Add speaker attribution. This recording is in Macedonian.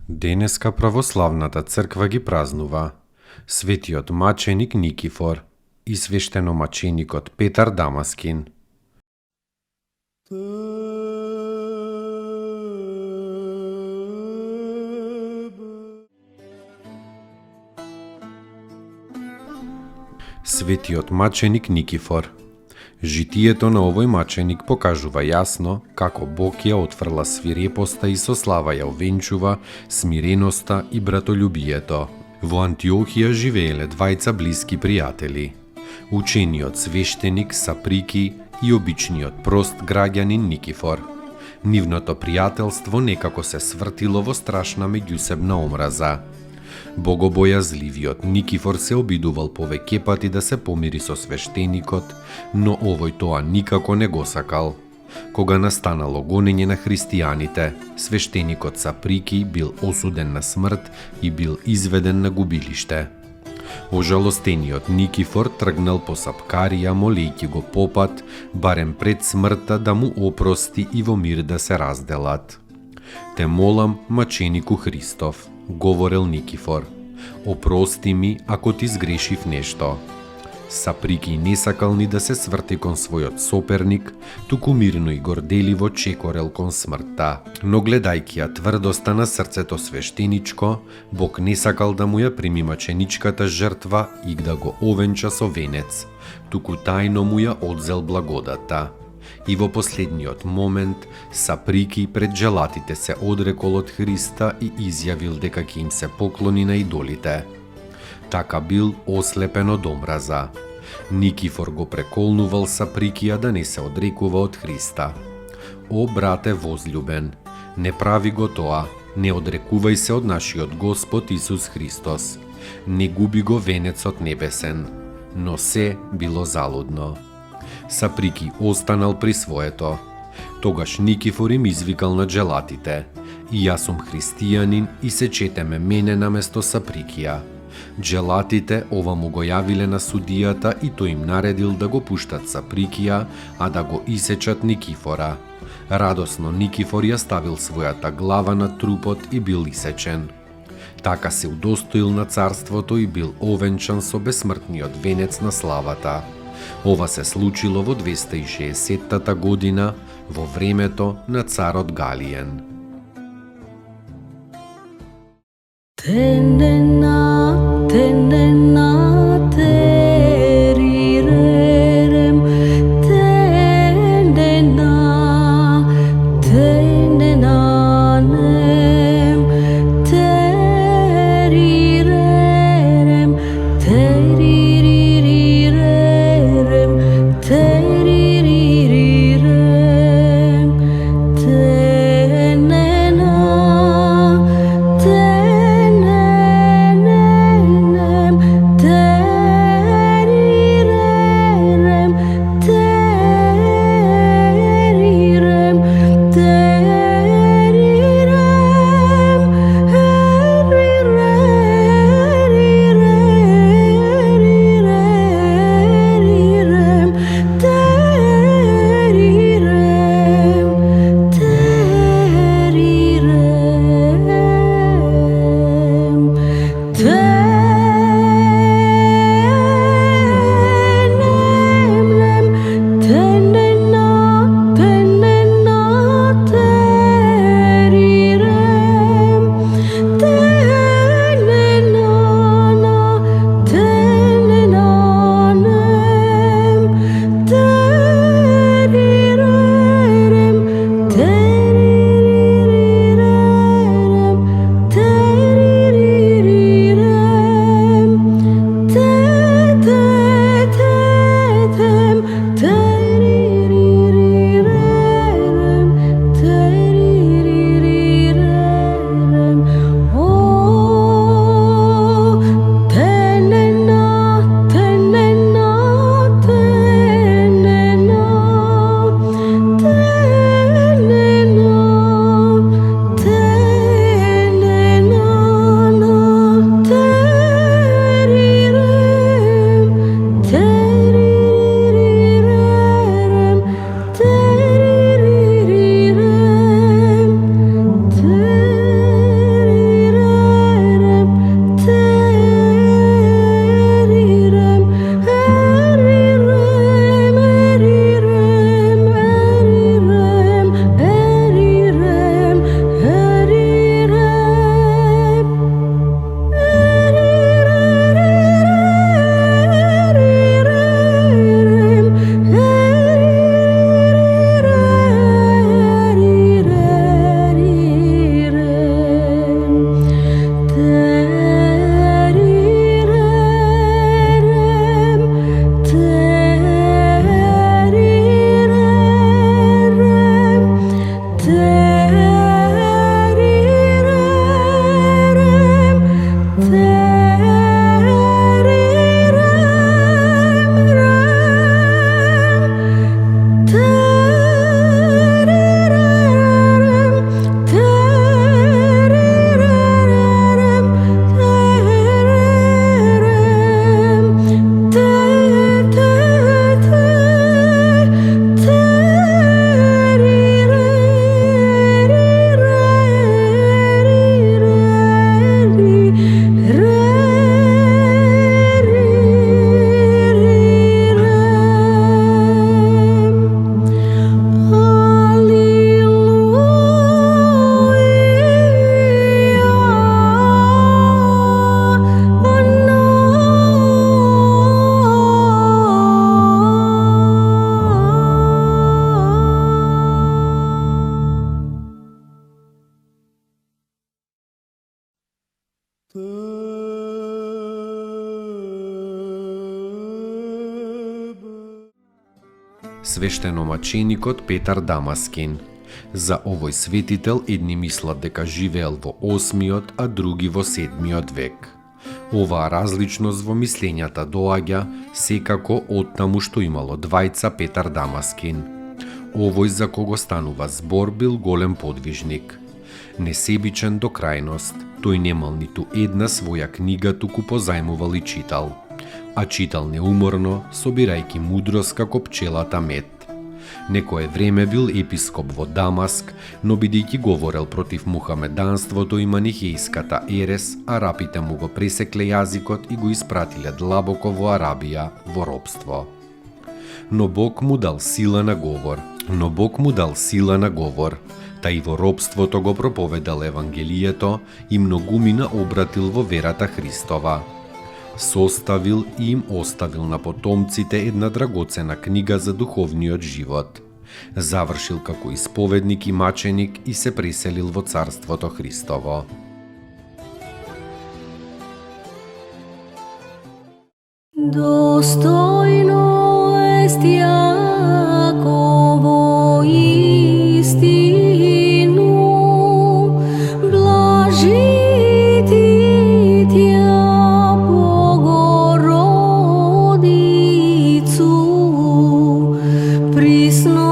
Speaker 1: Денеска православната црква ги празнува светиот маченик Никифор и свештеномаченикот Петар Дамаскин. Светиот маченик Никифор. Житието на овој маченик покажува јасно како Бог ја отфрла свирепоста и со слава ја овенчува смиреноста и братолюбието. Во Антиохија живееле двајца блиски пријатели. Учениот свештеник Саприки и обичниот прост граѓанин Никифор. Нивното пријателство некако се свртило во страшна меѓусебна омраза. Богобојазливиот Никифор се обидувал повеќе пати да се помири со свештеникот, но овој тоа никако не го сакал. Кога настанало гонење на христијаните, свештеникот Саприки бил осуден на смрт и бил изведен на губилиште. Ожалостениот Никифор тргнал по сапкарија молејќи го попат, барем пред смртта да му опрости и во мир да се разделат. Те молам, маченику Христов, говорел Никифор, опрости ми ако ти сгрешив нешто. Саприки не сакал ни да се сврти кон својот соперник, туку мирно и горделиво чекорел кон смртта. Но гледајќи ја тврдоста на срцето свештеничко, Бог не сакал да му ја прими маченичката жртва и да го овенча со венец, туку тајно му ја одзел благодата. И во последниот момент Саприки пред желатите се одрекол од Христа и изјавил дека ќе им се поклони на идолите. Така бил ослепен од омраза. Никифор го преколнувал Саприкија да не се одрекува од Христа. О, брате возлюбен, не прави го тоа, не одрекувај се од нашиот Господ Исус Христос. Не губи го венецот небесен, но се било залудно. Саприки останал при своето. Тогаш Никифор им извикал на джелатите: и јас сум христијанин и се четеме мене наместо Саприкија. Джелатите ова му го јавиле на судијата и тој им наредил да го пуштат Саприкија, а да го исечат Никифора. Радосно Никифор ја ставил својата глава на трупот и бил исечен. Така се удостоил на царството и бил овенчан со бесмртниот венец на славата. Ова се случило во 260-та година, во времето на царот Галиен.
Speaker 2: Te
Speaker 1: свештеномаченикот Петар Дамаскин. За овој светител едни мислат дека живеел во 8-миот, а други во 7-миот век. Оваа различност во мислењата доаѓа секако оттаму што имало двајца Петар Дамаскин. Овој за кого станува збор бил голем подвижник. Несебичен до крајност, тој немал ниту една своја книга, туку позајмувал и читал. А читал неуморно, собирајќи мудрост како пчелата мед. Некое време бил епископ во Дамаск, но бидејќи говорел против мухамеданството и манихејската ерес, арапите му го пресекле јазикот и го испратиле длабоко во Арабија, во робство. Но Бог му дал сила на говор, та и во робството го проповедал Евангелието и многумина обратил во верата Христова. Составил и им оставил на потомците една драгоцена книга за духовниот живот. Завршил како исповедник и маченик и се преселил во Царството Христово.
Speaker 2: Достойно est Јаково истину, блажити Тја Богородицу, присно